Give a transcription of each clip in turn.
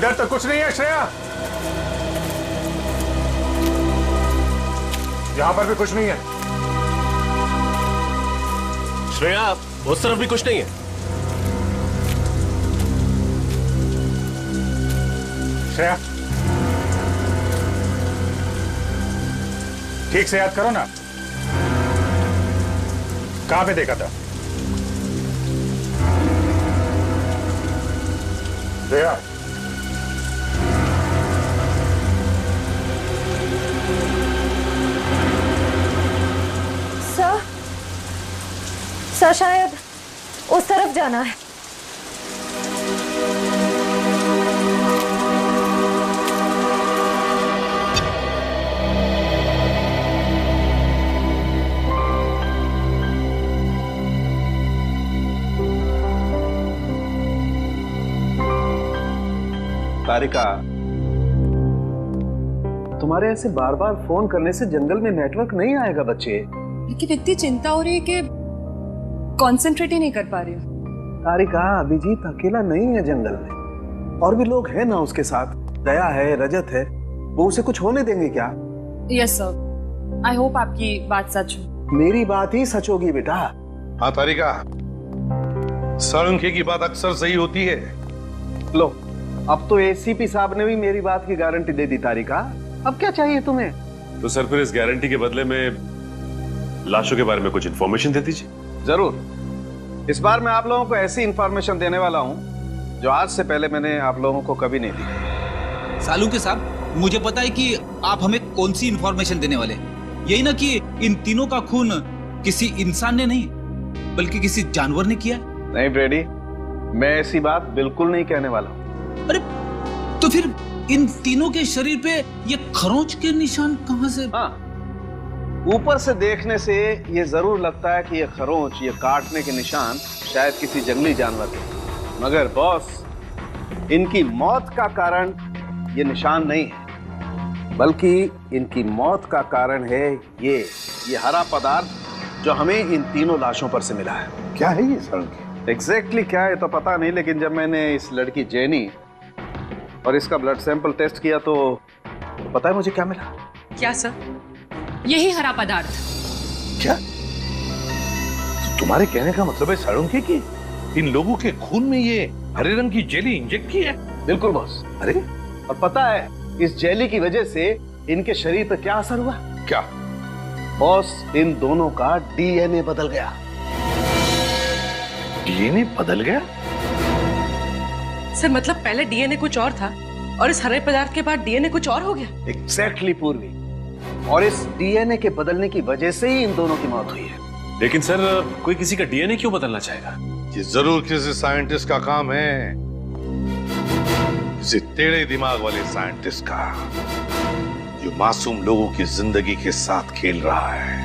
इधर तो कुछ नहीं है श्रेया, यहां पर भी कुछ नहीं है। श्रेया, उस तरफ भी कुछ नहीं है। श्रेया, ठीक से याद करो ना, कहां पे देखा था? श्रेया, सर शायद उस तरफ जाना है। तारिका, तुम्हारे ऐसे बार बार फोन करने से जंगल में नेटवर्क नहीं आएगा बच्चे। लेकिन इतनी चिंता हो रही है कि कंसंट्रेट ही नहीं कर पा रही हूँ। तारिका, अभिजीत अकेला नहीं है जंगल में, और भी लोग हैं ना उसके साथ। दया है, रजत है, वो उसे कुछ होने देंगे क्या? यस सर, आई होप आपकी बात सच हो। मेरी बात ही सच होगी बेटा। हाँ तारिका, साळुंखे की बात अक्सर सही होती है। लो, अब तो एसीपी साहब ने भी मेरी बात की गारंटी दे दी। तारिका, अब क्या चाहिए तुम्हें? तो सर फिर इस गारंटी के बदले में लाशों के बारे में कुछ इंफॉर्मेशन दे दीजिए। जरूर। इस बार मैं आप लोगों को ऐसी इंफॉर्मेशन देने वाला हूं जो आज से पहले मैंने आप लोगों को कभी नहीं दी। साळुंखे साहब, मुझे पता है कि आप हमें कौन सी इंफॉर्मेशन देने वाले। यही ना कि इन तीनों का खून किसी इंसान ने नहीं बल्कि किसी जानवर ने किया। नहीं ब्रेडी, मैं ऐसी बात बिल्कुल नहीं कहने वाला हूं। अरे तो फिर इन तीनों के शरीर पे ये खरोंच के निशान कहां से? हाँ, ऊपर से देखने से ये जरूर लगता है कि ये खरोंच, ये काटने के निशान शायद किसी जंगली जानवर के, मगर बॉस, इनकी मौत का कारण ये निशान नहीं है, बल्कि इनकी मौत का कारण है ये हरा पदार्थ जो हमें इन तीनों लाशों पर से मिला है। क्या है ये साळुंखे? एग्जैक्टली क्या है तो पता नहीं, लेकिन जब मैंने इस लड़की जेनी और इसका ब्लड सैंपल टेस्ट किया तो पता है मुझे क्या मिला? क्या सर? यही हरा पदार्थ। क्या तो तुम्हारे कहने का मतलब है साळुंखे की इन लोगों के खून में ये हरे रंग की जेली इंजेक्ट की है? बिल्कुल बॉस। अरे, और पता है इस जेली की वजह से इनके शरीर पर क्या असर हुआ? क्या बॉस, इन दोनों का डीएनए बदल गया। डीएनए बदल गया? सर मतलब पहले डीएनए कुछ और था और इस हरे पदार्थ के बाद डीएनए कुछ और हो गया। एग्जैक्टली पूर्वी, और इस डीएनए के बदलने की वजह से ही इन दोनों की मौत हुई है। लेकिन सर, कोई किसी का डीएनए क्यों बदलना चाहेगा? ये जरूर किसी साइंटिस्ट का काम है, किसी टेढ़े दिमाग वाले साइंटिस्ट का, जो मासूम लोगों की जिंदगी के साथ खेल रहा है।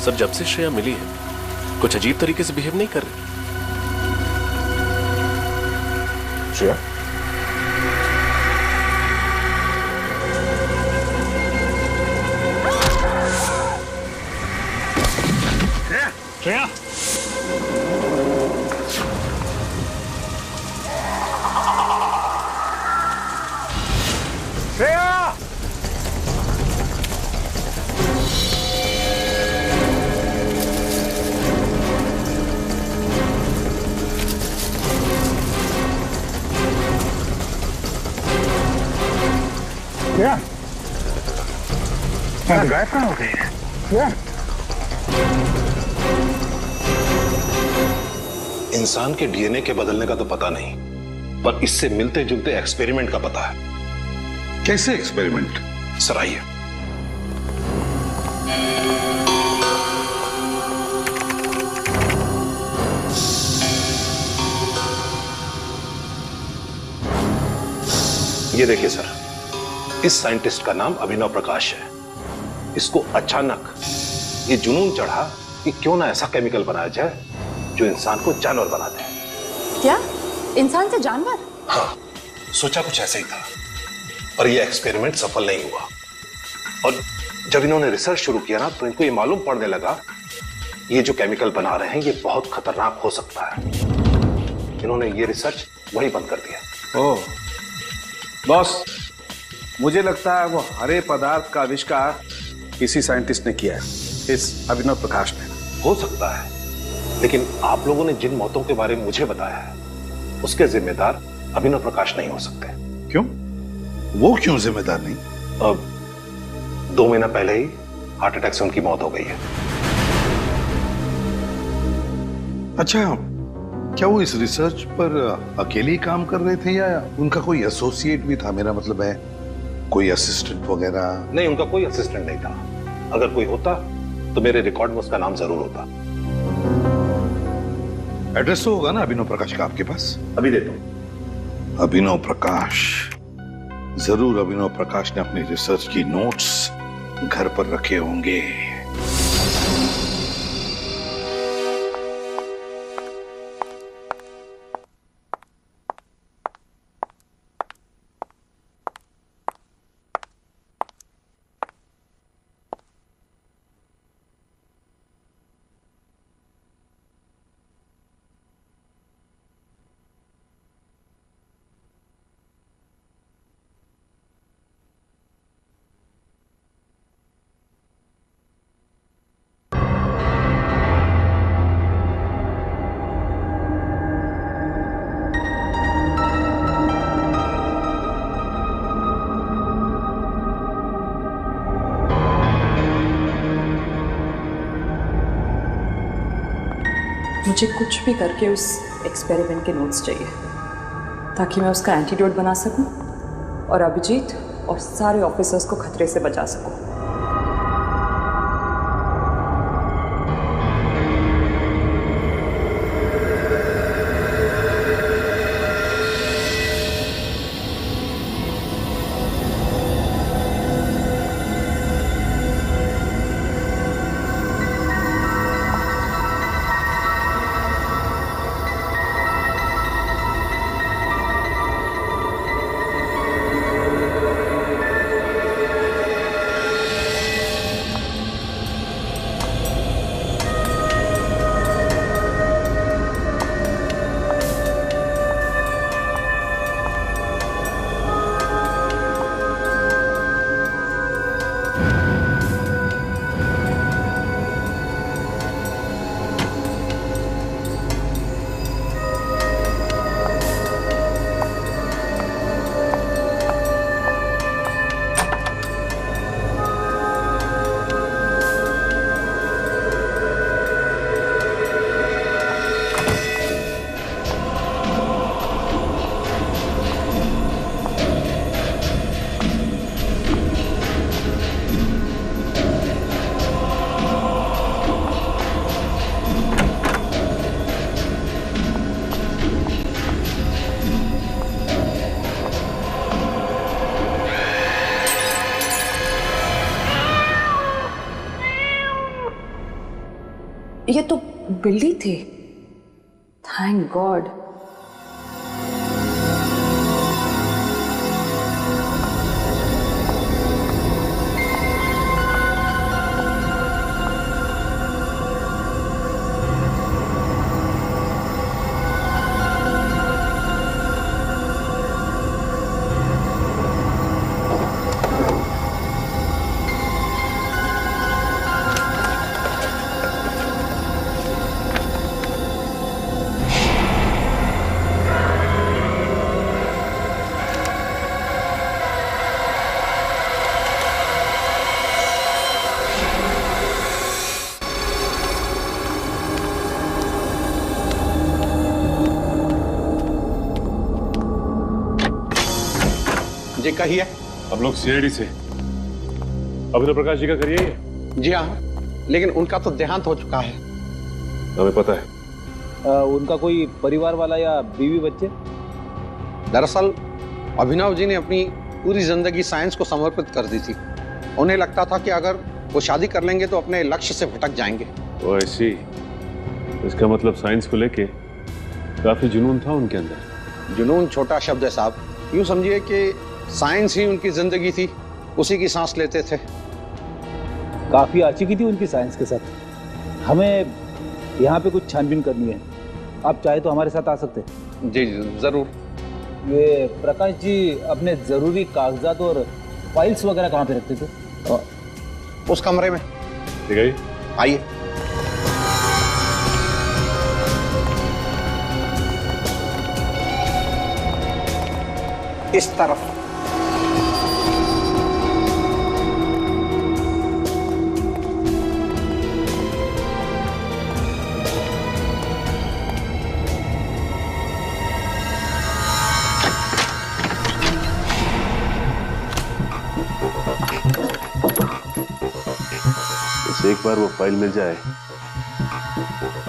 सर, जब से श्रेया मिली है कुछ अजीब तरीके से बिहेव नहीं कर रही। श्रेया, श्रेया, श्रेया, श्रेया, गायब कहाँ हो गई? श्रेया, इंसान के डीएनए के बदलने का तो पता नहीं, पर इससे मिलते जुलते एक्सपेरिमेंट का पता है। कैसे एक्सपेरिमेंट? सर आइए। ये देखिए सर, इस साइंटिस्ट का नाम अभिनव प्रकाश है। इसको अचानक ये जुनून चढ़ा कि क्यों ना ऐसा केमिकल बनाया जाए जो इंसान को जानवर बना दे। क्या? इंसान से जानवर? हाँ, सोचा कुछ ऐसा ही था, और ये एक्सपेरिमेंट सफल नहीं हुआ। और जब इन्होंने रिसर्च शुरू किया ना, तो इनको ये मालूम पड़ने लगा ये जो केमिकल बना रहे हैं ये बहुत खतरनाक हो सकता है। इन्होंने ये रिसर्च वही बंद कर दिया। ओह बॉस, मुझे लगता है वो हरे पदार्थ का आविष्कार किसी साइंटिस्ट ने किया है, इस अभिनव प्रकाश ने। हो सकता है, लेकिन आप लोगों ने जिन मौतों के बारे में मुझे बताया है उसके जिम्मेदार अभिनव प्रकाश नहीं हो सकते। क्यों? वो क्यों जिम्मेदार नहीं? अब 2 महीना पहले ही हार्ट अटैक से उनकी मौत हो गई है। अच्छा, क्या वो इस रिसर्च पर अकेले ही काम कर रहे थे या उनका कोई एसोसिएट भी था? मेरा मतलब है कोई असिस्टेंट वगैरह? नहीं, उनका कोई असिस्टेंट नहीं था। अगर कोई होता तो मेरे रिकॉर्ड में उसका नाम जरूर होता। एड्रेस तो होगा ना अभिनव प्रकाश का आपके पास? अभी देता हूं। अभिनव प्रकाश, जरूर अभिनव प्रकाश ने अपनी रिसर्च की नोट्स घर पर रखे होंगे। मुझे कुछ भी करके उस एक्सपेरिमेंट के नोट्स चाहिए ताकि मैं उसका एंटीडोट बना सकूं और अभिजीत और सारे ऑफिसर्स को खतरे से बचा सकूं। ये तो बिल्ली थी। Thank God. जी कहिए। हम लोग सीआईडी से अभिनव प्रकाश जी का करिए। जी हाँ, लेकिन उनका तो देहांत हो चुका है। हमें पता है। उनका कोई परिवार वाला या बीवी बच्चे? दरअसल अभिनव जी ने अपनी पूरी जिंदगी साइंस को समर्पित कर दी थी। उन्हें लगता था कि अगर वो शादी कर लेंगे तो अपने लक्ष्य से भटक जाएंगे। ओ ऐसी, इसका मतलब साइंस को लेके काफी जुनून था उनके अंदर। जुनून छोटा शब्द है साहब, यूं समझिए कि साइंस ही उनकी जिंदगी थी, उसी की सांस लेते थे। काफी आशिकी थी उनकी साइंस के साथ। हमें यहाँ पे कुछ छानबीन करनी है, आप चाहे तो हमारे साथ आ सकते हैं। जी जरूर। ये प्रकाश जी अपने जरूरी कागजात और फाइल्स वगैरह कहाँ पे रखते थे? उस कमरे में। ठीक है, आइए। इस तरफ। एक बार वो फाइल मिल जाए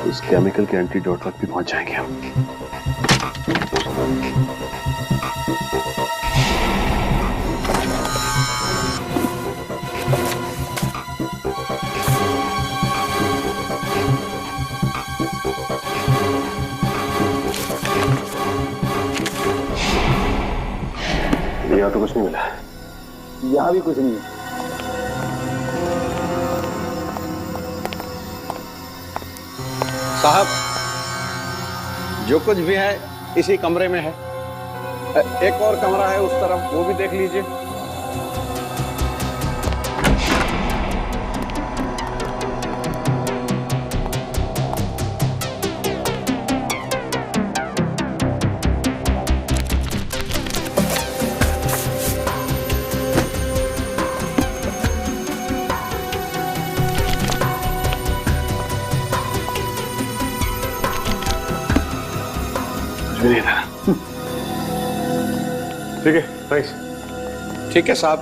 उस केमिकल के एंटीडोट तक भी पहुंच जाएंगे हम। यहाँ तो कुछ नहीं मिला। यहाँ भी कुछ नहीं है। साहब, जो कुछ भी है इसी कमरे में है। एक और कमरा है उस तरफ, वो भी देख लीजिए। ठीक है, थैंक्स। ठीक है साहब।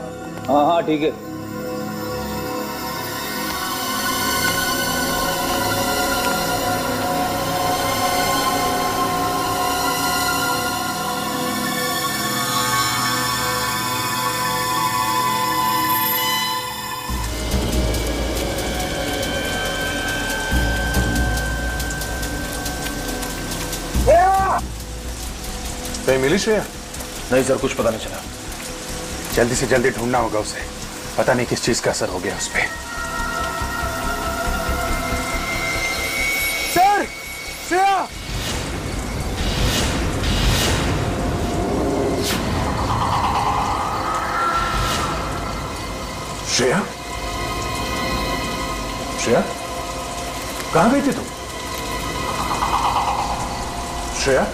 हाँ हाँ ठीक है। कहीं मिली श्रेया? नहीं सर, कुछ पता नहीं चला। जल्दी से जल्दी ढूंढना होगा उसे। पता नहीं किस चीज का असर हो गया उस पे। सर, श्रेया! श्रेया? श्रेया? कहां गई थी तुम? श्रेया?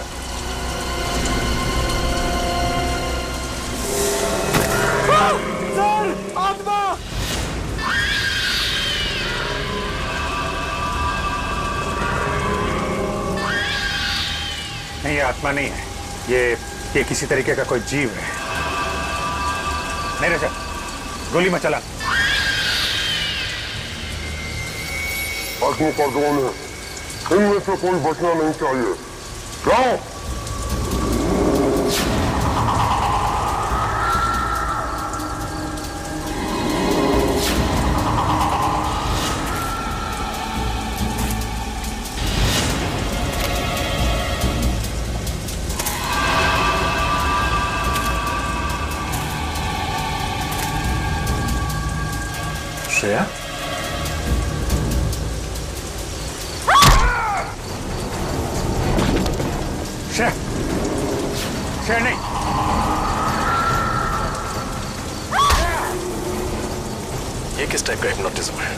नहीं, ये आत्मा नहीं है। ये किसी तरीके का कोई जीव है। नहीं रजत, गोली मत चला। आदमी का ड्रोन है, इनमें से कोई बचना नहीं चाहिए। जाओ। श्रेया? श्रेया? श्रेया नहीं। ये किस टाइप का हिप्नोटिज्म है?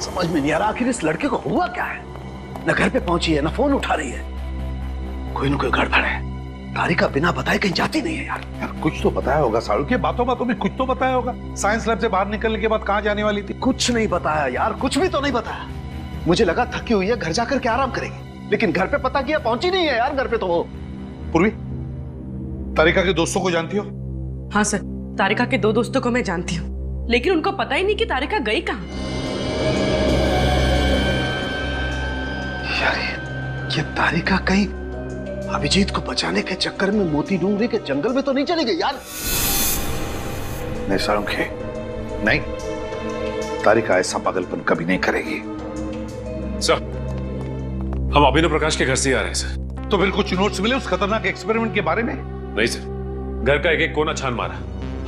समझ में नहीं आ रहा आखिर इस लड़के को हुआ क्या है। न घर पे पहुंची है, न फोन उठा रही है। कोई न कोई गड़बड़ है। तारिका बिना बताए कहीं जाती नहीं है यार। यार कुछ तो बताया होगा साड़ू के, बातों बातों में कुछ तो बताया होगा। साइंस लैब से बाहर निकलने के बाद कहाँ जाने वाली थी? कुछ नहीं बताया यार, कुछ भी तो नहीं बताया। मुझे लगा थकी हुई है, घर जाकर के आराम करेगी, लेकिन घर पे पता किया पहुंची नहीं है यार घर पे तो वो। पूर्वी, तारिका के दोस्तों को जानती हो? हाँ सर, तारिका के 2 दोस्तों को मैं जानती हूँ, लेकिन उनको पता ही नहीं कि तारिका गई कहाँ। यार ये तारिका कहीं अभिजीत को बचाने के चक्कर में मोती डूंगरी के जंगल में तो नहीं चली गई यार? नहीं सारंगे, नहीं, तारिका ऐसा पागलपन कभी नहीं करेगी। सर, हम अभिनव प्रकाश के घर से आ रहे हैं सर। तो फिर कुछ नोट्स मिले उस खतरनाक एक्सपेरिमेंट के बारे में? नहीं सर, घर का एक एक कोना छान मारा,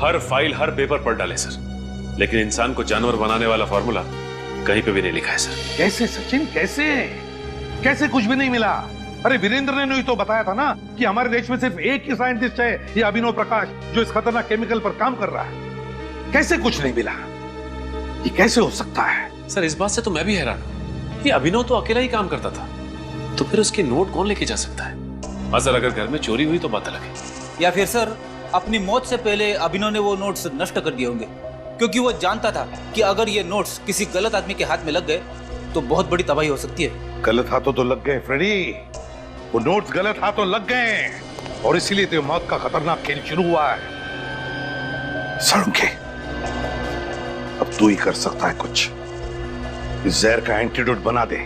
हर फाइल हर पेपर पढ़ डाले सर, लेकिन इंसान को जानवर बनाने वाला फॉर्मूला कहीं पे भी नहीं लिखा है सर। कैसे सचिन, कैसे कैसे कुछ भी नहीं मिला? अरे वीरेंद्र ने ही तो बताया था ना कि हमारे देश में सिर्फ एक ही साइंटिस्ट है, ये अभिनव प्रकाश, जो इस खतरनाक केमिकल पर काम कर रहा है। कैसे कुछ नहीं मिला? ये कैसे हो सकता है? सर इस बात से तो मैं भी हैरान हूं। ये अभिनव तो अकेला ही काम करता था, तो फिर उसके नोट कौन लेके जा सकता है? हाँ सर, अगर घर में चोरी हुई तो बात अलग है। या फिर सर अपनी मौत से पहले अभिनव ने वो नोट्स नष्ट कर दिए होंगे, क्योंकि वो जानता था कि अगर ये नोट्स किसी गलत आदमी के हाथ में लग गए तो बहुत बड़ी तबाही हो सकती है। गलत हाथों तो लग गए फ्रेडी, वो नोट्स गलत हाथों लग गए, और इसीलिए तो मौत का खतरनाक खेल शुरू हुआ है। सारंगे, अब तू ही कर सकता है कुछ। इस जहर का एंटीडोट बना दे।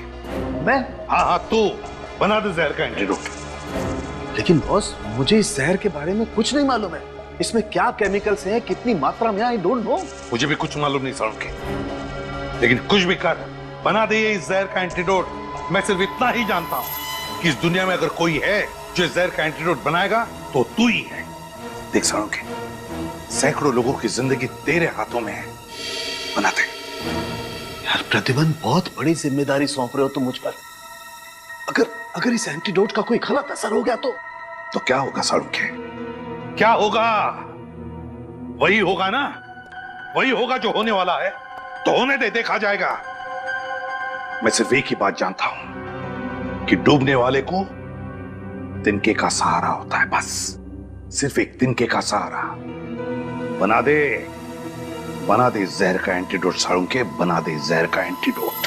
मैं? हाँ, तू बना दे जहर का एंटीडोट। लेकिन बॉस, मुझे इस जहर के बारे में कुछ नहीं मालूम है। इसमें क्या केमिकल्स हैं, कितनी मात्रा में, आई डोंट नो। मुझे भी कुछ मालूम नहीं सारंगे, लेकिन कुछ भी कर, बना दे इस जहर का एंटीडोट। मैं सिर्फ इतना ही जानता हूं कि इस दुनिया में अगर कोई है जो इस जहर का एंटीडोट बनाएगा तो तू ही है। देख सारंगे, सैकड़ों लोगों की जिंदगी तेरे हाथों में है, बना दे। यार प्रतिबंध, बहुत बड़ी जिम्मेदारी सौंप रहे हो तुम मुझ पर। अगर इस एंटीडोट का कोई गलत असर हो गया तो क्या होगा सारंगे? क्या होगा? वही होगा ना, वही होगा जो होने वाला है। तो होने दे, देखा जाएगा। मैं सिर्फ एक ही बात जानता हूं कि डूबने वाले को तिनके का सहारा होता है, बस सिर्फ एक तिनके का सहारा। बना दे जहर का एंटीडोट सारंगे, बना दे जहर का एंटीडोट।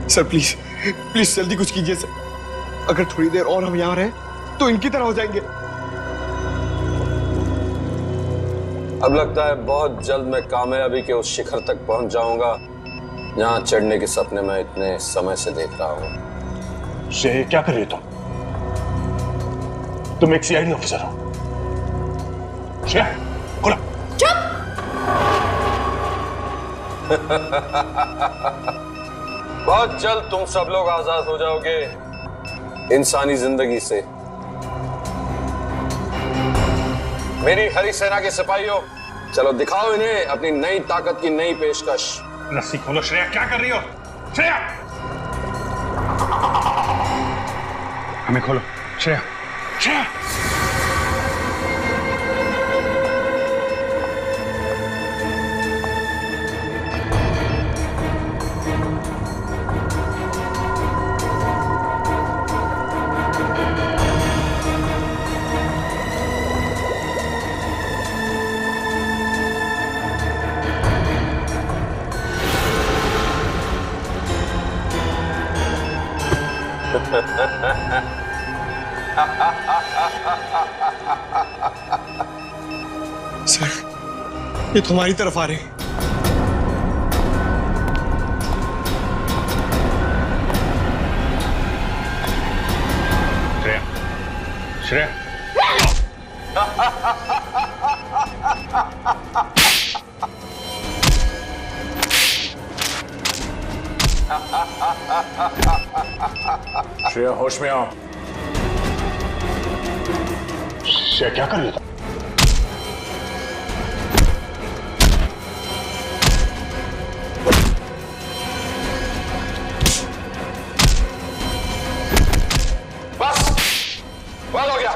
सर प्लीज प्लीज जल्दी कुछ कीजिए सर। अगर थोड़ी देर और हम यहां रहे तो इनकी तरह हो जाएंगे। अब लगता है बहुत जल्द मैं कामयाबी के उस शिखर तक पहुंच जाऊंगा जहां चढ़ने के सपने मैं इतने समय से देख रहा हूं। से क्या कर रहे हो तुम एक सीआईडी ऑफिसर हो। श्रेया, खोला। बहुत जल्द तुम सब लोग आजाद हो जाओगे इंसानी जिंदगी से। मेरी हरी सेना के सिपाहियों, चलो दिखाओ इन्हें अपनी नई ताकत की नई पेशकश। रस्सी खोलो। श्रेया, क्या कर रही हो? श्रेया, हमें खोलो। श्रेया, श्रेया। सर, ये तुम्हारी तरफ आ रहे हैं। श्रेया, श्रेया। श्रेया होश में आओ। श्रेया क्या कर रही था? बस बस हो गया,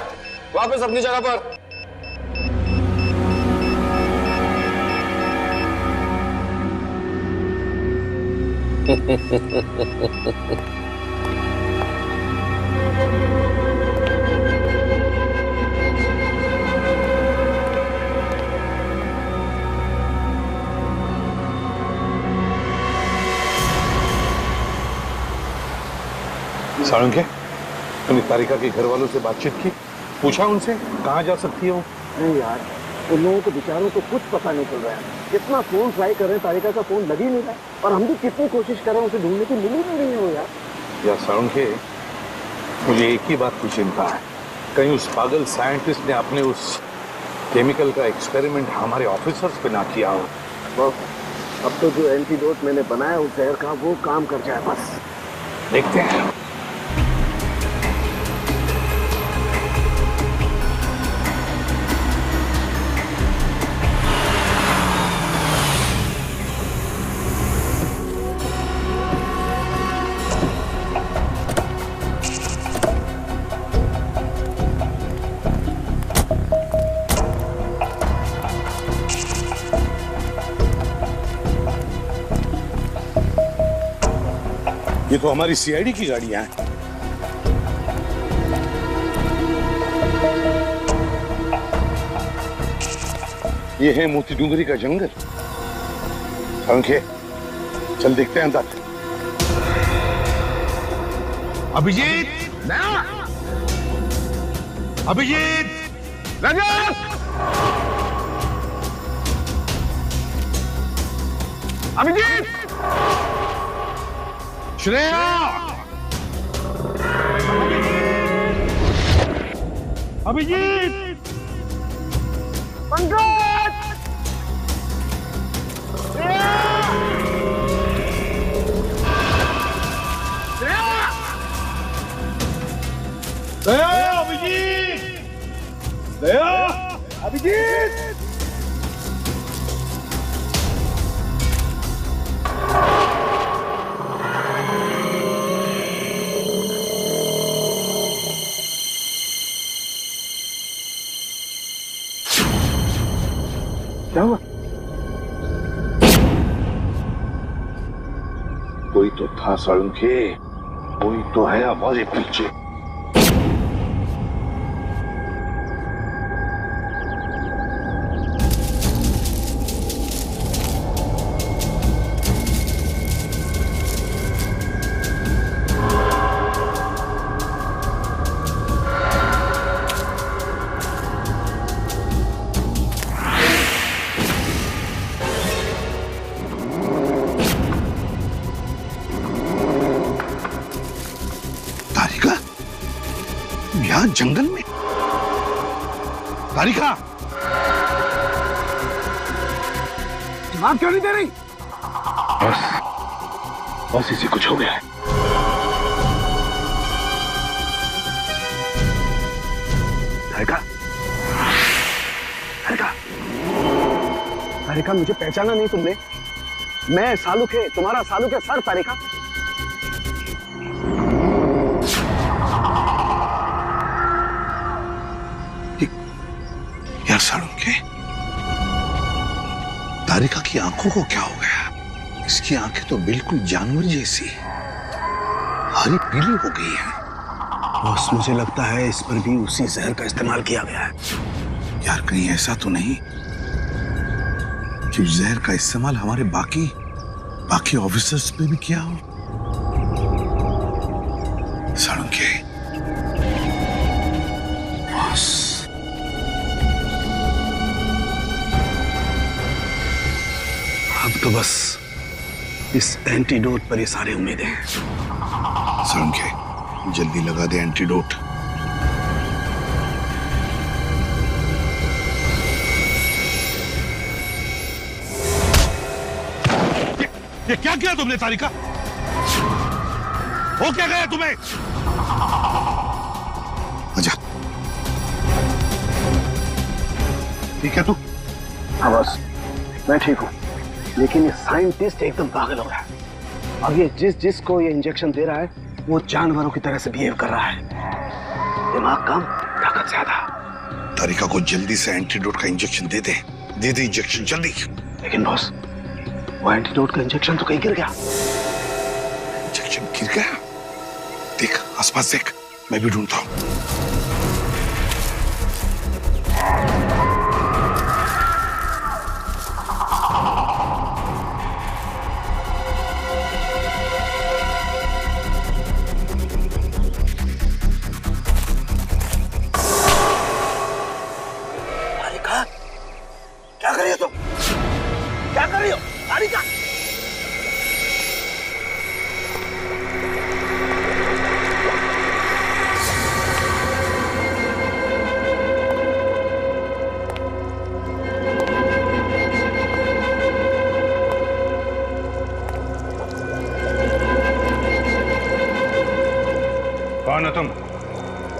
वापस अपनी जगह पर। सारंगे, तुमने तारिका के घर वालों से बातचीत की? पूछा उनसे कहाँ जा सकती है वो? नहीं यार, उन लोगों को बेचारों को कुछ पता नहीं चल रहा है। कितना फोन ट्राई कर रहे हैं, तारिका का फोन लग ही नहीं रहा है। और हम भी कितनी कोशिश कर रहे हैं उसे ढूंढने की, मिल ही नहीं रही है वो यार। यार सारंगे, मुझे एक ही बात की चिंता है, कहीं उस पागल साइंटिस्ट ने अपने उस केमिकल का एक्सपेरिमेंट हमारे ऑफिसर्स पे ना किया हो। अब तो जो एंटीडोट मैंने बनाया उस जहर का, वो काम कर जाए बस। देखते हैं। ये तो हमारी सीआईडी की गाड़ियां हैं। ये है मोती डूंगरी का जंगल। अंके, चल देखते हैं अंदर। अभिजीत, अभिजीत, रजत, अभिजीत, श्रेया, अभिजीत, पंकज, श्रेया, अभिजीत, दया, अभिजीत। क्या हुआ? कोई तो था सालुंखे, कोई तो है हमारे पीछे। यहाँ जंगल में? तारिका, जवाब क्यों नहीं दे रही? बस इसे कुछ हो गया है। तारिका, तारिका, तारिका, मुझे पहचाना नहीं तुमने? मैं सालुक है, तुम्हारा सालुक है सर। तारिका, यार सालुंखे, तारिका की आंखों को क्या हो गया? इसकी आंखें तो बिल्कुल जानवर जैसी हरी पीली हो गई है। बॉस, मुझे लगता है इस पर भी उसी जहर का इस्तेमाल किया गया है। यार कहीं ऐसा तो नहीं कि जहर का इस्तेमाल हमारे बाकी ऑफिसर्स पे भी किया हो? सालुंखे, बॉस, अब तो बस इस एंटीडोट पर ये सारी उम्मीदें हैं। सालुंखे, जल्दी लगा दे एंटीडोट। ये क्या किया तुमने तारिका? हो क्या गया तुम्हें? आजा। ठीक है तू? हाँ बस, मैं ठीक हूँ, लेकिन ये साइंटिस्ट एकदम पागल हो गया। अब ये जिसको ये इंजेक्शन दे रहा है वो जानवरों की तरह से बिहेव कर रहा है। दिमाग कम, ताकत ज्यादा। तारिका को जल्दी से एंटीडोट का इंजेक्शन दे दे इंजेक्शन जल्दी। लेकिन बॉस, वो एंटीडोट का इंजेक्शन तो कहीं गिर गया। इंजेक्शन गिर गया? देख आसपास देख, मैं भी ढूंढता हूँ। क्या कर रही हो तुम? क्या कर रही हो तारिका? कौन हो तुम?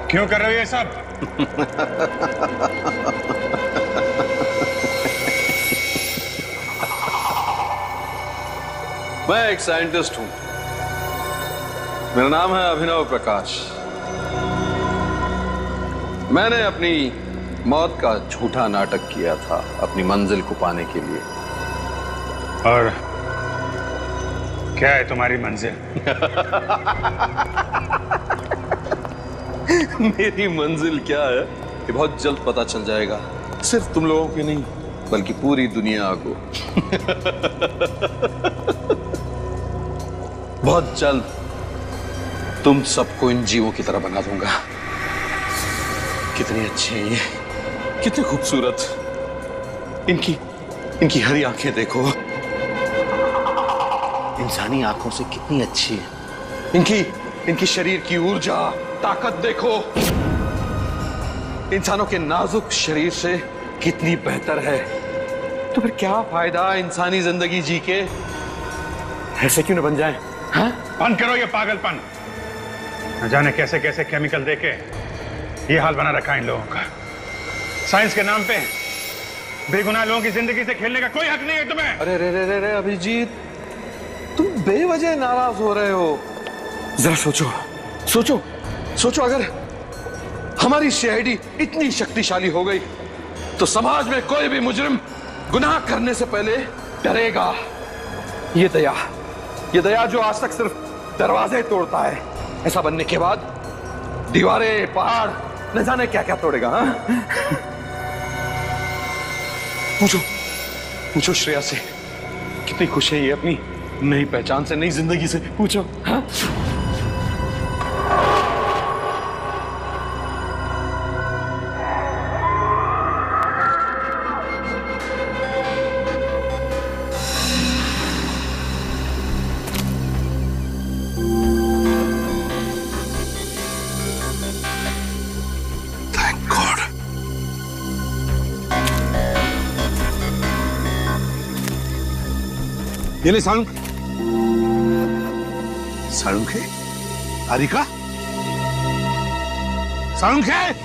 क्यों कर रहे हो ये सब? मैं एक साइंटिस्ट हूं। मेरा नाम है अभिनव प्रकाश। मैंने अपनी मौत का झूठा नाटक किया था अपनी मंजिल को पाने के लिए। और क्या है तुम्हारी मंजिल? मेरी मंजिल क्या है ये बहुत जल्द पता चल जाएगा। सिर्फ तुम लोगों की नहीं बल्कि पूरी दुनिया को। बहुत जल्द तुम सबको इन जीवों की तरह बना दूंगा। कितनी अच्छी है ये, कितनी खूबसूरत। इनकी हरी आंखें देखो, इंसानी आंखों से कितनी अच्छी है। इनकी शरीर की ऊर्जा, ताकत देखो, इंसानों के नाजुक शरीर से कितनी बेहतर है। तो फिर क्या फायदा इंसानी जिंदगी जी के? ऐसे क्यों न बन जाए? हाँ? बंद करो ये पागलपन। न जाने कैसे कैसे केमिकल देके ये हाल बना रखा है इन लोगों का। साइंस के नाम पे बेगुनाह लोगों की जिंदगी से खेलने का कोई हक नहीं है तुम्हें। अरे रे रे रे रे अभिजीत, तुम बेवजह नाराज हो रहे हो। जरा सोचो सोचो सोचो, अगर हमारी सीआईडी इतनी शक्तिशाली हो गई तो समाज में कोई भी मुजरिम गुनाह करने से पहले डरेगा। ये दया जो आज तक सिर्फ दरवाजे तोड़ता है, ऐसा बनने के बाद दीवारें, पहाड़, न जाने क्या क्या तोड़ेगा। हाँ? पूछो श्रेया से कितनी खुश है ये अपनी नई पहचान से, नई जिंदगी से। पूछो। हाँ? ये ले सालुंख। सालुंख है? तारिका? सालुंख है?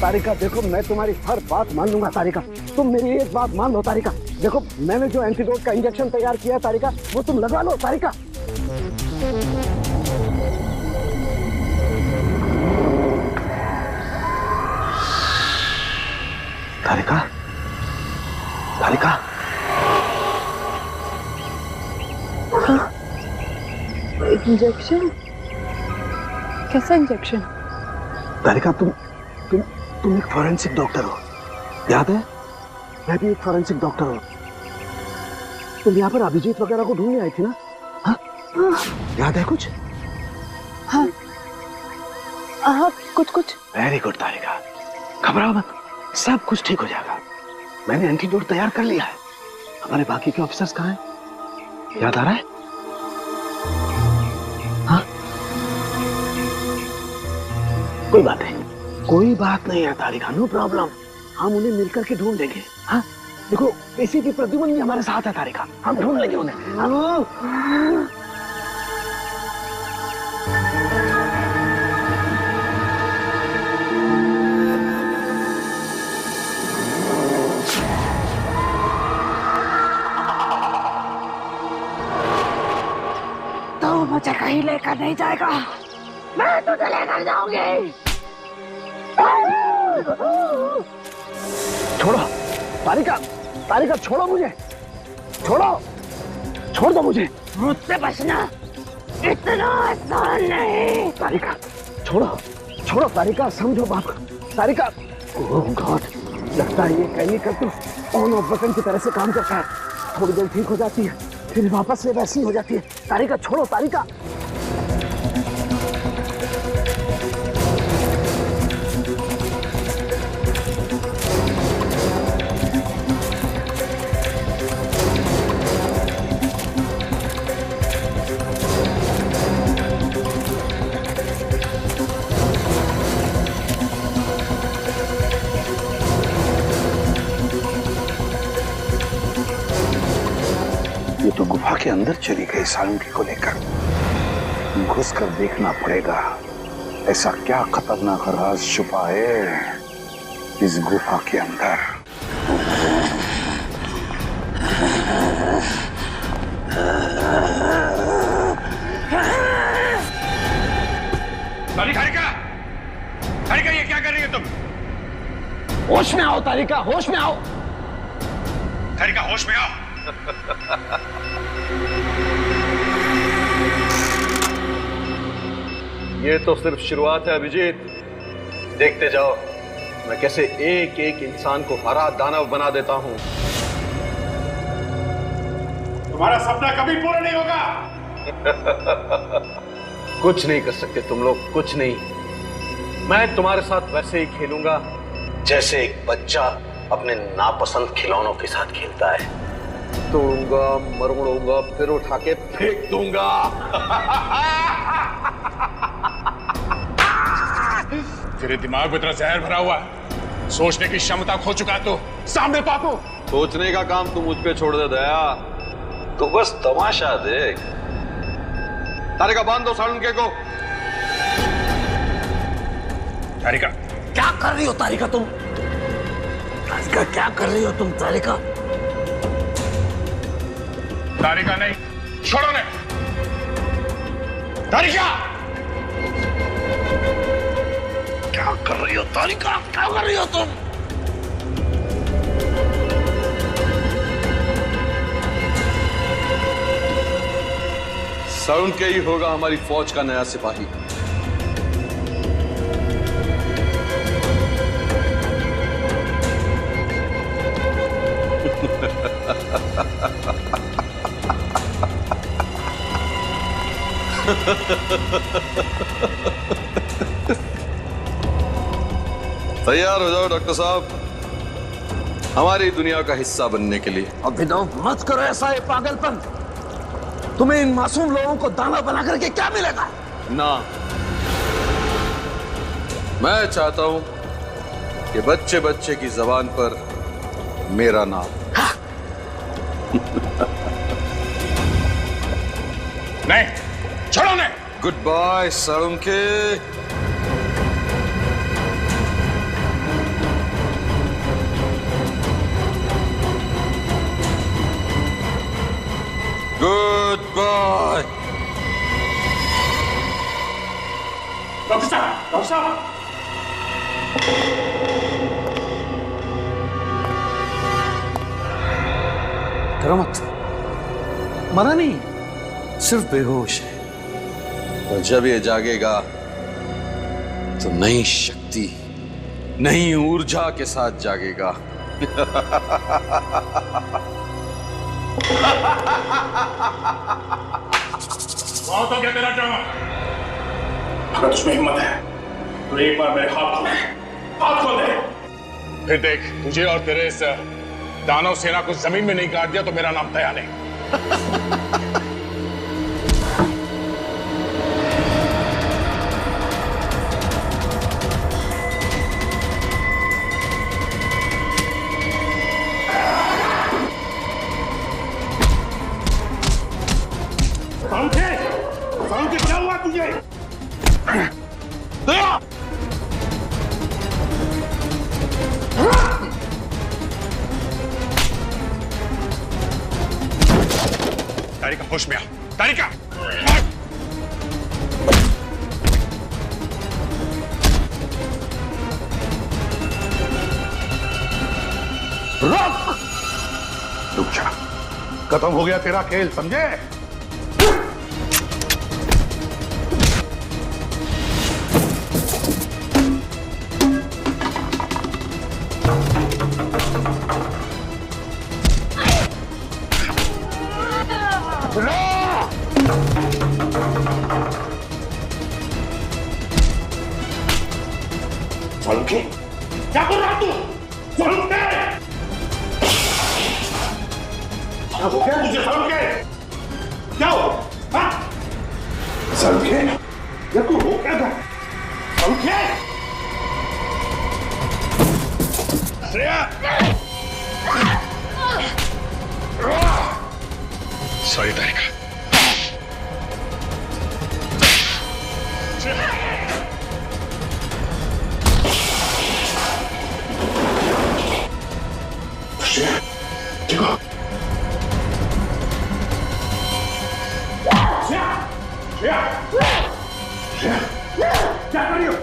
तारिका देखो, मैं तुम्हारी हर बात मान लूंगा तारिका। तुम मेरी एक बात मान लो तारिका। देखो, मैंने जो एंटीडोट का इंजेक्शन तैयार किया है तारिका, वो तुम लगवा लो तारिका। तारिका, तारिका। हाँ, इंजेक्शन? कैसा इंजेक्शन? तारिका, तुम एक फॉरेंसिक डॉक्टर हो, याद है? मैं भी एक फॉरेंसिक डॉक्टर हूँ। तुम यहाँ पर अभिजीत वगैरह को ढूंढने आई थी ना? हाँ? याद है कुछ? हाँ हाँ, कुछ कुछ। वेरी गुड तारिका, घबराओ मत, सब कुछ ठीक हो जाएगा। मैंने एंटीडोट तैयार कर लिया है। हमारे बाकी के ऑफिसर्स कहाँ हैं? याद आ रहा है? हाँ? कोई बात नहीं है तारिका, नो प्रॉब्लम। हम उन्हें मिलकर के ढूंढ लेंगे। हाँ, देखो एसीपी प्रद्युमन भी हमारे साथ है तारिका, हम ढूंढ लेंगे उन्हें। तो मुझे कहीं लेकर नहीं जाएगा, मैं तुझे लेकर जाऊंगी। छोड़ो तारिका, तारिका छोड़ो मुझे, छोड़ दो मुझे। मुझसे बचना इतना आसान नहीं। तारिका छोड़ो तारिका, समझो बाप। तारिका, ओह गॉड, लगता है ये केमिकल तो ऑन ऑफ बटन की तरह से काम करता है। थोड़ी देर ठीक हो जाती है, फिर वापस से वैसी हो जाती है। तारिका छोड़ो तारिका। ये तो गुफा के अंदर चली गई सालुंकी को लेकर। घुस कर देखना पड़ेगा, ऐसा क्या खतरनाक राज छुपा है इस गुफा के अंदर। तारिका, ये क्या कर रही हो तुम? होश में आओ तारिका, होश में आओ। तारिका, होश में आओ। ये तो सिर्फ शुरुआत है अभिजीत, देखते जाओ मैं कैसे एक एक इंसान को हरा दानव बना देता हूं। तुम्हारा सपना कभी पूरा नहीं होगा। कुछ नहीं कर सकते तुम लोग, कुछ नहीं। मैं तुम्हारे साथ वैसे ही खेलूंगा जैसे एक बच्चा अपने नापसंद खिलौनों के साथ खेलता है। तोड़ूंगा, मरोड़ूंगा, फिर उठा के फेंक दूंगा। तेरे दिमाग में इतना जहर भरा हुआ है, सोचने की क्षमता खो चुका है। तो सामने पापू, सोचने का काम तू मुझ पे छोड़ दे दया, तू बस तमाशा देख। तारिका, बांध दो सालुंके को। तारिका, क्या कर रही हो तारिका तुम? तारिका, क्या कर रही हो तुम तारिका? तारिका नहीं, छोड़ो ने। तारिका, क्या कर रही हो तारिका, क्या कर रही हो तुम? सालुंके ही होगा हमारी फौज का नया सिपाही। तैयार हो जाओ डॉक्टर साहब, हमारी दुनिया का हिस्सा बनने के लिए। अभिनव, मत करो ऐसा, ये पागलपन। तुम्हें इन मासूम लोगों को दाना बना करके क्या मिलेगा? ना, मैं चाहता हूं कि बच्चे बच्चे की जबान पर मेरा नाम। नहीं, छोड़ो ने। Good bye Salunke. Good bye. Doctor sahab, doctor sahab. डरो मत, मरा नहीं, सिर्फ बेहोश है। और जब ये जागेगा तो नई शक्ति, नई ऊर्जा के साथ जागेगा। बहुत हो गया तेरा ड्रामा। अगर तुझमें हिम्मत है तो एक बार मेरे हाथ खोल दे। फिर देख, तुझे और तेरे इस दानव सेना को जमीन में नहीं काट दिया तो मेरा नाम तया नहीं। साउंड क्या हुआ तुझे? तारिका होश में आ। तारिका रुक जा, खत्म हो गया तेरा खेल, समझे? क्या कर रहा तू? क्या हो गया मुझे? क्या हो? या तू हो क्या था? श्रेया! सॉरी तारिका। देखो, क्या कर रही हो?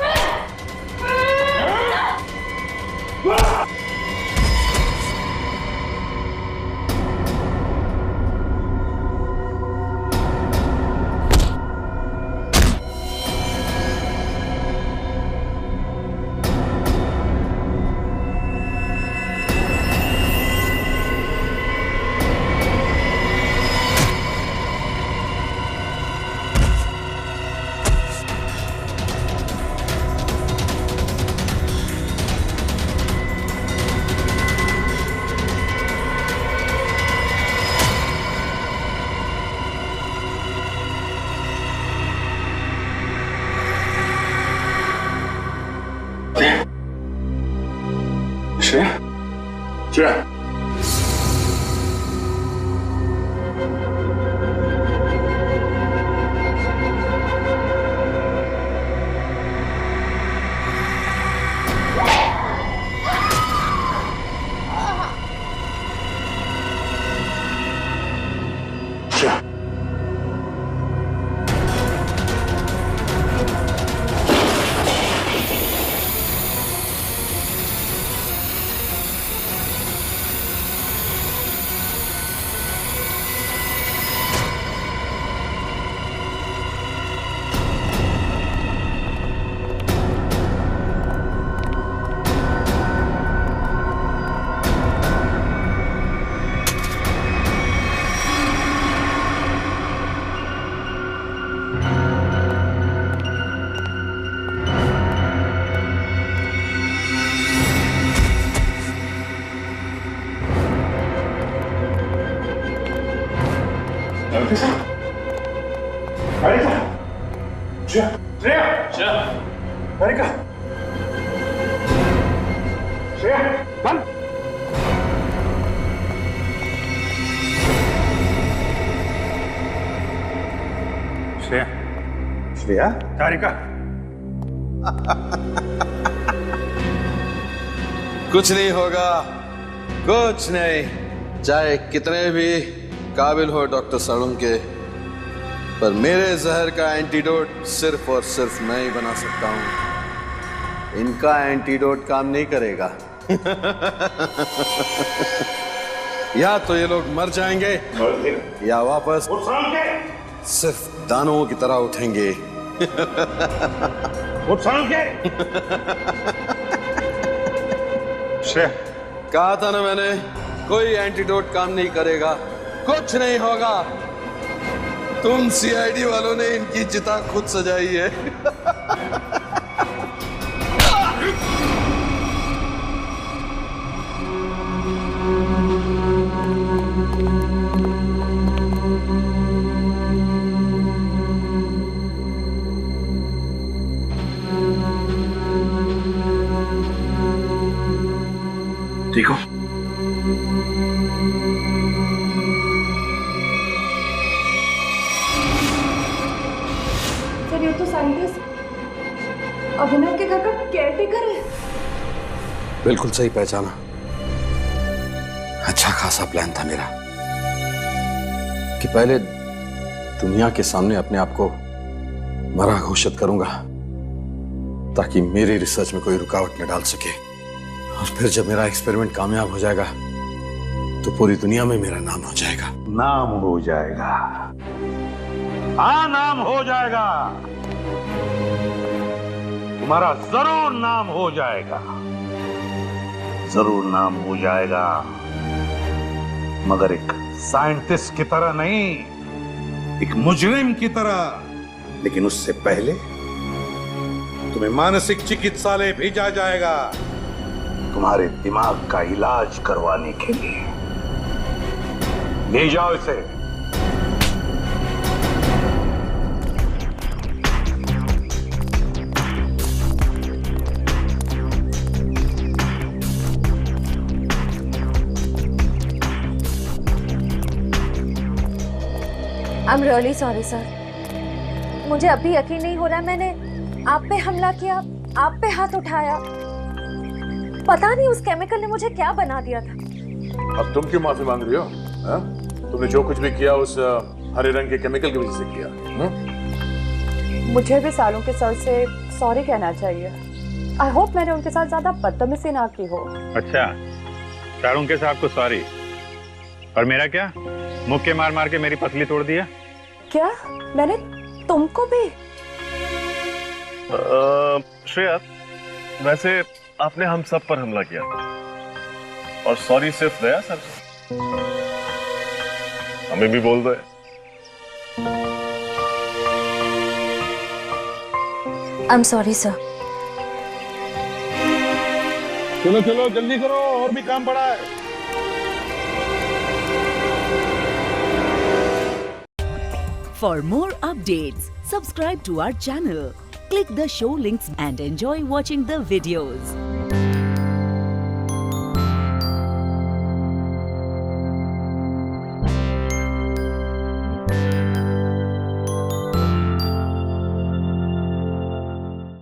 श्रेया, श्रेया, तारिका, कुछ नहीं होगा, कुछ नहीं। चाहे कितने भी काबिल हो डॉक्टर साड़ुम के, पर मेरे जहर का एंटीडोट सिर्फ और सिर्फ मैं ही बना सकता हूं। इनका एंटीडोट काम नहीं करेगा। या तो ये लोग मर जाएंगे या वापस सिर्फ दानवों की तरह उठेंगे। कहा था ना मैंने, कोई एंटीडोट काम नहीं करेगा, कुछ नहीं होगा। तुम सीआईडी वालों ने इनकी चिता खुद सजाई है। ठीक हो? सर ये तो साइंटिस्ट अभिनव के घर का केयरटेकर है। बिल्कुल सही पहचाना। अच्छा खासा प्लान था मेरा कि पहले दुनिया के सामने अपने आप को मरा घोषित करूंगा ताकि मेरी रिसर्च में कोई रुकावट न डाल सके, और फिर जब मेरा एक्सपेरिमेंट कामयाब हो जाएगा तो पूरी दुनिया में मेरा नाम हो जाएगा। नाम हो जाएगा। हाँ, नाम हो जाएगा। तुम्हारा जरूर नाम हो जाएगा। जरूर नाम हो जाएगा, मगर एक साइंटिस्ट की तरह नहीं, एक मुजरिम की तरह। लेकिन उससे पहले तुम्हें मानसिक चिकित्सालय भेजा जाएगा, तुम्हारे दिमाग का इलाज करवाने के लिए। ले जाओ इसे। I'm really sorry sir. मुझे अभी यकीन नहीं हो रहा मैंने आप पे हमला किया, आप पे हाथ उठाया। पता नहीं उस केमिकल ने मुझे क्या बना दिया था। अब तुम क्यों माफी मांग रही हो? हा? तुमने जो कुछ भी किया उस हरे रंग के केमिकल की वजह से किया। मुझे भी सालों के सर से सॉरी कहना चाहिए। आई होप मैंने उनके साथ ज्यादा बदतमीजी ना की हो। अच्छा, शाहरुख के साहब को सॉरी, और मेरा क्या? मुक्के मार मार के मेरी पसली तोड़ दिया। क्या मैंने तुमको भी? श्रेया, वैसे आपने हम सब पर हमला किया और सॉरी सिर्फ दया सर हमें भी बोल दो। I'm sorry sir। चलो चलो जल्दी करो, और भी काम पड़ा है। For more updates, subscribe to our channel, click the show links and enjoy watching the videos.